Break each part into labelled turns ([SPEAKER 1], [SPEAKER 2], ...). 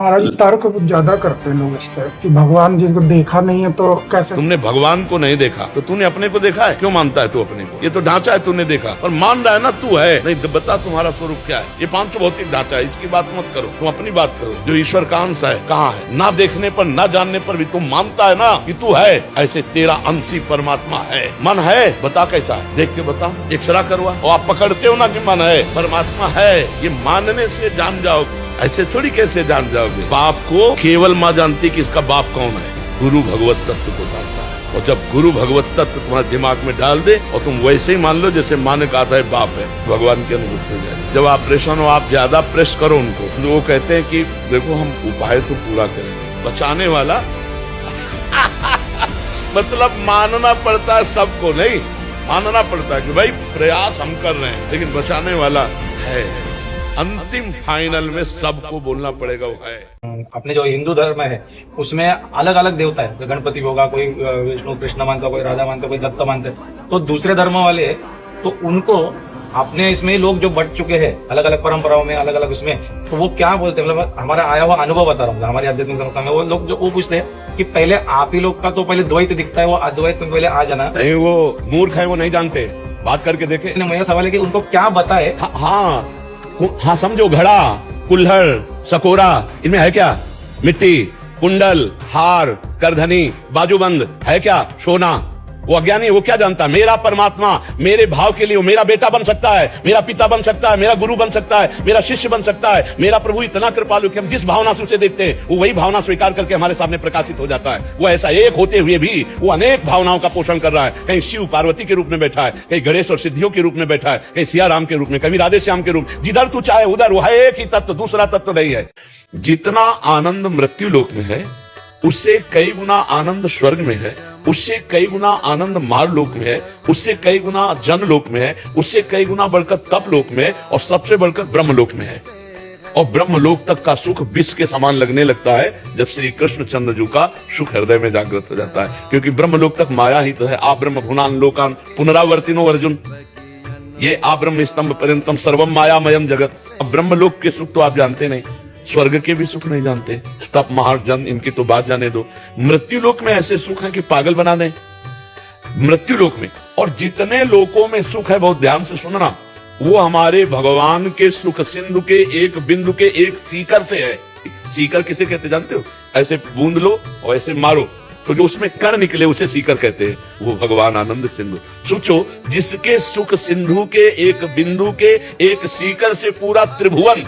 [SPEAKER 1] महाराज तर्क ज्यादा करते हैं लोग इस पर कि भगवान जिसको देखा नहीं है तो कैसे।
[SPEAKER 2] तुमने भगवान को नहीं देखा तो तूने अपने को देखा है? क्यों मानता है तू अपने को? ये तो ढांचा है, तूने देखा और मान रहा है ना तू है। नहीं बता तुम्हारा स्वरूप क्या है? ये पांच भौतिक ढांचा है, इसकी बात मत करो, तुम अपनी बात करो। जो ईश्वर का अंश है कहाँ है? ना देखने पर ना जानने पर भी तुम मानता है ना कि तू है। ऐसे तेरा अंशी परमात्मा है। मन है, बता कैसा है, देख के बता, एक्सरा करवा। और आप पकड़ते हो ना कि मन है, परमात्मा है, ये मानने से जान जाओगे। ऐसे थोड़ी कैसे जान जाओगे? बाप को केवल माँ जानती कि इसका बाप कौन है। गुरु भगवत तत्व को जानता है, और जब गुरु भगवत तत्व तुम्हारे दिमाग में डाल दे और तुम वैसे ही मान लो जैसे माँ ने कहा था बाप है, भगवान की अनुभूति हो जाए। जब ऑपरेशन हो, आप ज्यादा प्रेस करो उनको, तो वो कहते हैं कि देखो हम उपाय तो पूरा करेंगे। बचाने वाला मतलब मानना पड़ता है सबको, नहीं मानना पड़ता है कि भाई प्रयास हम कर रहे हैं, लेकिन बचाने वाला है। अंतिम फाइनल में सबको बोलना पड़ेगा वो है।
[SPEAKER 3] अपने जो हिंदू धर्म है उसमें अलग अलग देवता है। गणपति होगा, कोई विष्णु कृष्ण मानता, कोई राधा मानता, कोई दत्त मानते। तो दूसरे धर्म वाले तो उनको अपने इसमें लोग जो बढ़ चुके हैं अलग अलग परंपराओं में, अलग अलग उसमें, तो वो क्या बोलते हैं, मतलब हमारा आया हुआ अनुभव बता रहा हूँ, हमारी आध्यात्मिक संस्था में वो लोग जो वो पूछते हैं कि पहले आप ही लोग का तो पहले द्वैत दिखता है, वो अद्वैत में पहले आ जाना।
[SPEAKER 2] नहीं, वो मूर्ख है, वो नहीं जानते, बात करके देखे।
[SPEAKER 3] मेरा सवाल है कि उनको क्या बताए।
[SPEAKER 2] हाँ समझो, घड़ा, कुल्हड़, सकोरा, इनमें है क्या? मिट्टी, कुंडल, हार, करधनी, बाजूबंद है क्या? सोना। वो अज्ञानी, वो क्या जानता है? मेरा परमात्मा मेरे भाव के लिए वो मेरा बेटा बन सकता है, मेरा पिता बन सकता है, मेरा गुरु बन सकता है, मेरा शिष्य बन सकता है। मेरा प्रभु इतना कृपालु कि हम जिस भावना से उसे देखते हैं वो वही भावना स्वीकार करके हमारे सामने प्रकाशित हो जाता है। वो ऐसा एक होते हुए भी वो अनेक भावनाओं का पोषण कर रहा है। कहीं शिव पार्वती के रूप में बैठा है, कहीं गणेश और सिद्धियों के रूप में बैठा है, कहीं सिया राम के रूप में, कभी राधे श्याम के रूप। जिधर तू चाहे उधर वो है एक ही तत्व, दूसरा तत्व नहीं है। जितना आनंद मृत्यु लोक में है उससे कई गुना आनंद स्वर्ग में है, उससे कई गुना आनंद मार लोक में है, उससे कई गुना जन लोक में है, उससे कई गुना बढ़कर तप लोक में है, और सबसे बढ़कर ब्रह्म लोक में है। और ब्रह्म लोक तक का सुख विष के समान लगने लगता है जब श्री कृष्ण चंद्र जी का सुख हृदय में जागृत हो जाता है, क्योंकि ब्रह्म लोक तक माया ही तो है। आ ब्रह्म भुनान लोकान पुनरावर्तिनो अर्जुन, ये आ ब्रह्म स्तंभ पर्यंतम सर्वम मायामयम जगत। अब ब्रह्म लोक के सुख तो आप जानते नहीं, स्वर्ग के भी सुख नहीं जानते, तप महाजन इनकी तो बात जाने दो। मृत्यु लोक में ऐसे सुख है कि पागल बना दें मृत्यु लोक में। और जितने लोकों में सुख है, बहुत ध्यान से सुनना, वो हमारे भगवान के सुख सिंधु के एक बिंदु के एक सीकर से है। सीकर किसे कहते जानते हो? ऐसे बूंद लो और ऐसे मारो तो जो उसमें कण निकले उसे सीकर कहते हैं। वो भगवान आनंद सिंधु। सोचो, जिसके सुख सिंधु के एक बिंदु के एक सीकर से पूरा त्रिभुवन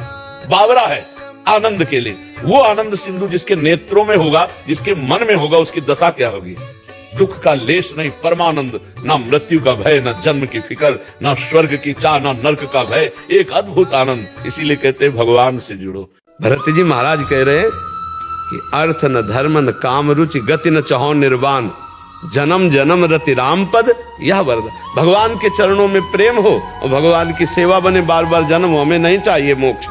[SPEAKER 2] बावरा है आनंद के लिए, वो आनंद सिंधु जिसके नेत्रों में होगा, जिसके मन में होगा, उसकी दशा क्या होगी? दुख का लेश नहीं, परमानंद। ना मृत्यु का भय, ना जन्म की फिक्र, ना स्वर्ग की चाह, ना नरक का भय, एक अद्भुत आनंद। इसीलिए कहते हैं भगवान से जुड़ो।
[SPEAKER 4] भरत जी महाराज कह रहे हैं कि अर्थ न धर्म न काम रुचि गति न चाहो निर्वाण, जन्म जन्म रति राम पद यह वरद। भगवान के चरणों में प्रेम हो और भगवान की सेवा बने, बार बार जन्म, हमें नहीं चाहिए मोक्ष,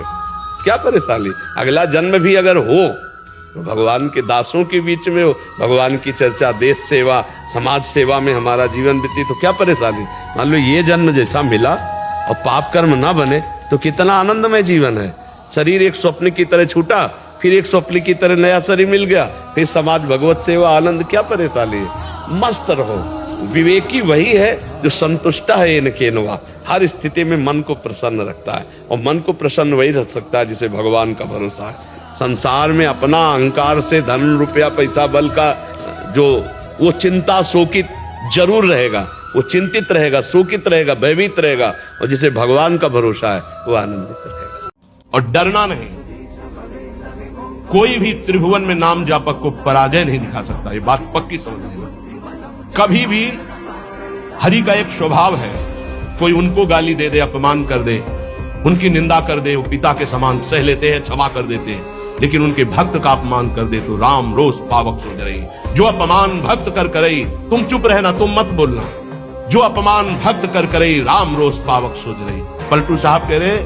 [SPEAKER 4] क्या परेशानी। अगला जन्म भी अगर हो तो भगवान के दासों के बीच में हो, भगवान की चर्चा, देश सेवा, समाज सेवा में हमारा जीवन बीती, तो क्या परेशानी। मान लो ये जन्म जैसा मिला और पाप कर्म ना बने तो कितना आनंदमय जीवन है। शरीर एक स्वप्न की तरह छूटा, फिर एक स्वप्न की तरह नया शरीर मिल गया, फिर समाज, भगवत सेवा, आनंद, क्या परेशानी है। मस्त रहो। विवेकी वही है जो संतुष्ट है इनके नवा, हर स्थिति में मन को प्रसन्न रखता है। और मन को प्रसन्न वही रख सकता है जिसे भगवान का भरोसा है। संसार में अपना अहंकार से धन रुपया पैसा बल का जो वो चिंता शोकित जरूर रहेगा, वो चिंतित रहेगा, शोकित रहेगा, भयभीत रहेगा। और जिसे भगवान का भरोसा है वो आनंदित रहेगा।
[SPEAKER 2] और डरना नहीं। कोई भी त्रिभुवन में नाम जापक को पराजय नहीं दिखा सकता, ये बात पक्की समझ लेना। कभी भी हरि का एक स्वभाव है, कोई उनको गाली दे दे, अपमान कर दे, उनकी निंदा कर दे, वो पिता के समान सह लेते हैं, क्षमा कर देते हैं। लेकिन उनके भक्त का अपमान कर दे तो राम रोष पावक सो रही। जो अपमान भक्त कर करई, तुम चुप रहना, तुम मत बोलना। जो अपमान भक्त कर करई, राम रोष पावक सोच रही। पलटू साहब कह रहे,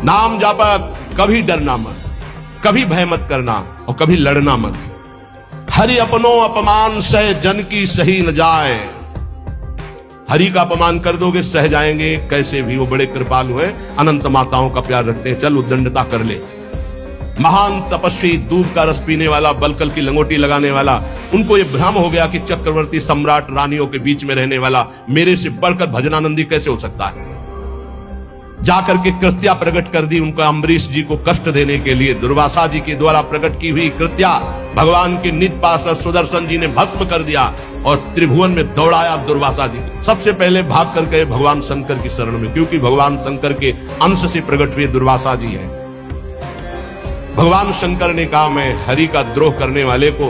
[SPEAKER 2] नाम जापक कभी डरना मत, कभी भय मत करना और कभी लड़ना मत। हरि अपनो अपमान सह जन की सही न जाए। हरि का अपमान कर दोगे सह जाएंगे कैसे भी, वो बड़े कृपालु हैं, अनंत माताओं का प्यार रखते हैं। चल उद्दंडता कर ले, महान तपस्वी, दूध का रस पीने वाला, बलकल की लंगोटी लगाने वाला, उनको ये भ्रम हो गया कि चक्रवर्ती सम्राट रानियों के बीच में रहने वाला मेरे से बढ़कर भजनानंदी कैसे हो सकता है। जाकर के कृत्या प्रकट कर दी उनका, अम्बरीश जी को कष्ट देने के लिए दुर्वासा जी के द्वारा प्रकट की हुई कृत्या भगवान के निज पार्षद सुदर्शन जी ने भस्म कर दिया और त्रिभुवन में दौड़ाया दुर्वासा जी को। सबसे पहले भाग कर गए भगवान शंकर की शरण में, क्योंकि भगवान शंकर के अंश से प्रकट हुए दुर्वासा जी है। भगवान शंकर ने कहा मैं हरि का द्रोह करने वाले को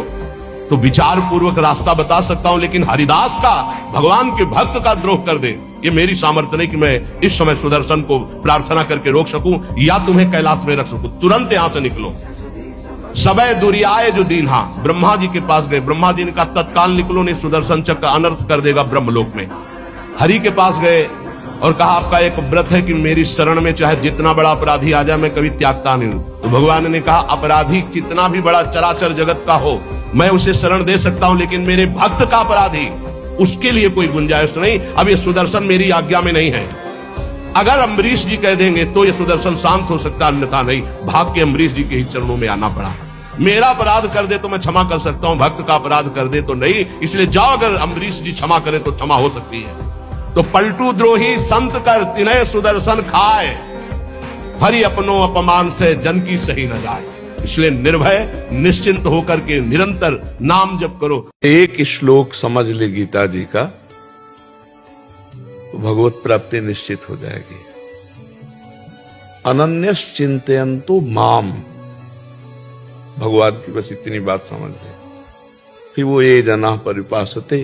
[SPEAKER 2] तो विचार पूर्वक रास्ता बता सकता हूं, लेकिन हरिदास का, भगवान के भक्त का द्रोह कर दे, ये मेरी सामर्थ्य नहीं कि मैं इस समय सुदर्शन को प्रार्थना करके रोक सकूं या तुम्हें कैलाश में रख सकूं। तुरंत यहां से निकलो। सबय दुरियाए जो दीन्हा, ब्रह्मा जी के पास गए। ब्रह्मा जी ने कहा तत्काल निकलो, नहीं सुदर्शन चक्र अनर्थ कर देगा ब्रह्मलोक में। हरि के पास गए और कहा आपका एक व्रत है कि मेरी शरण में चाहे जितना बड़ा अपराधी आ जाए मैं कभी त्यागता नहीं हूं। तो भगवान ने कहा अपराधी कितना भी बड़ा चराचर जगत का हो मैं उसे शरण दे सकता हूं, लेकिन मेरे भक्त का अपराधी, उसके लिए कोई गुंजाइश नहीं। अब ये सुदर्शन मेरी आज्ञा में नहीं है। अगर अम्बरीश जी कह देंगे तो ये सुदर्शन शांत हो सकता, अन्यथा नहीं। भाग के अम्बरीश जी के ही चरणों में आना पड़ा। मेरा अपराध कर दे तो मैं क्षमा कर सकता हूं, भक्त का अपराध कर दे तो नहीं। इसलिए जाओ, अगर अम्बरीश जी क्षमा करे तो क्षमा हो सकती है। तो पलटू द्रोही संत कर तिनय सुदर्शन खाए, हरि अपनो अपमान से जन की सही न जाए। इसलिए निर्भय निश्चिंत होकर के निरंतर नाम जप करो।
[SPEAKER 4] एक श्लोक समझ ले गीता जी का तो भगवत प्राप्ति निश्चित हो जाएगी। अनन्यस चिंतयन्तु माम, भगवान की बस इतनी बात समझ ले। फिर वो ये जना परिपासते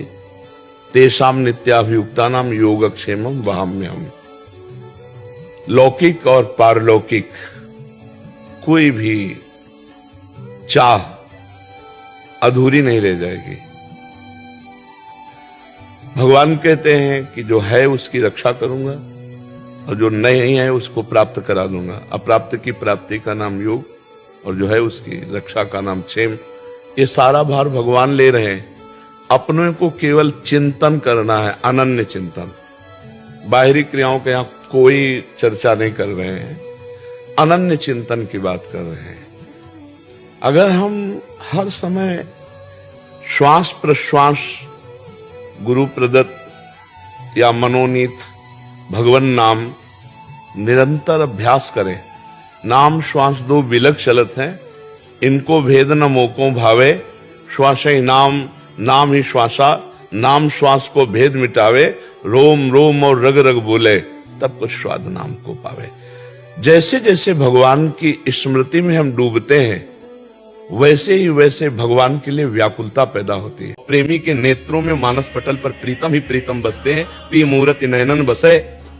[SPEAKER 4] तेषाम नित्याभियुक्तानाम योगक्षेमम वहाम्यहम्। लौकिक और पारलौकिक कोई भी चाह अधूरी नहीं रह जाएगी। भगवान कहते हैं कि जो है उसकी रक्षा करूंगा और जो नहीं है उसको प्राप्त करा दूंगा। अप्राप्त की प्राप्ति का नाम योग और जो है उसकी रक्षा का नाम क्षेम। ये सारा भार भगवान ले रहे हैं। अपने को केवल चिंतन करना है, अनन्य चिंतन। बाहरी क्रियाओं के यहां कोई चर्चा नहीं कर रहे हैं, अनन्य चिंतन की बात कर रहे हैं। अगर हम हर समय श्वास प्रश्वास गुरु प्रदत्त या मनोनीत भगवान नाम निरंतर अभ्यास करें। नाम श्वास दो विलग चलत हैं, इनको भेद न मोको भावे। श्वास ही नाम, नाम ही श्वासा, नाम श्वास को भेद मिटावे। रोम रोम और रग रग बोले, तब कुछ स्वाद नाम को पावे। जैसे जैसे भगवान की स्मृति में हम डूबते हैं वैसे ही वैसे भगवान के लिए व्याकुलता पैदा होती है। प्रेमी के नेत्रों में मानस पटल पर प्रीतम ही प्रीतम बसते हैं। पी मूरति नयनन बसे,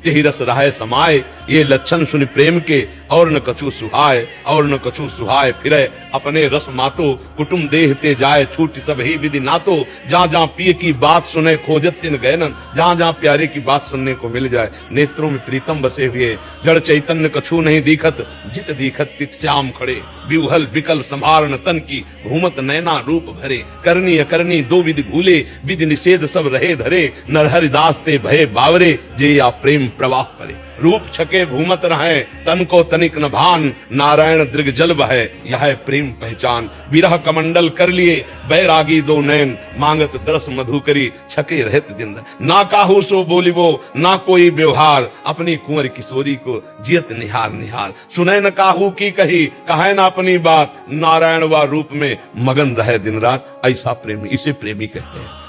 [SPEAKER 4] यही रस रहाय समाये। ये लक्षण सुन प्रेम के और न कछु सुहाय, और न कछु सुहाय फिरे। अपने रस मातो कुटुम देह ते जाए, छूट सब ही विधि नातो। जहाँ जहाँ पिए की बात सुने खोजत तिन गयनन, जहाँ जहाँ प्यारे की बात सुनने को मिल जाए। नेत्रों में प्रीतम बसे हुए, जड़ चैतन्य कछु नहीं दिखत। जित दिखत तित श्याम खड़े, विउहल विकल संभारण तन की। घूमत नैना रूप भरे, करनी अकरनी दो विधि भूले। विधि निषेध सब रहे धरे, नरहरिदास ते भये बावरे। जे या प्रेम प्रवाह परे, रूप छके घूमत रहे, तन को तनिक न भान। नारायण दृग जल बहे, यह प्रेम पहचान। विरह कमंडल कर लिए, बैरागी दो नयन। मांगत दरस मधुकरी, छके रहत दिन। ना काहू सो बोलिबो, ना कोई व्यवहार। अपनी कुंवर किशोरी को जियत निहार निहार। सुने न काहू की कही, कहे न अपनी बात। नारायण व रूप में मगन रहे दिन रात। ऐसा प्रेमी, इसे प्रेमी कहते हैं।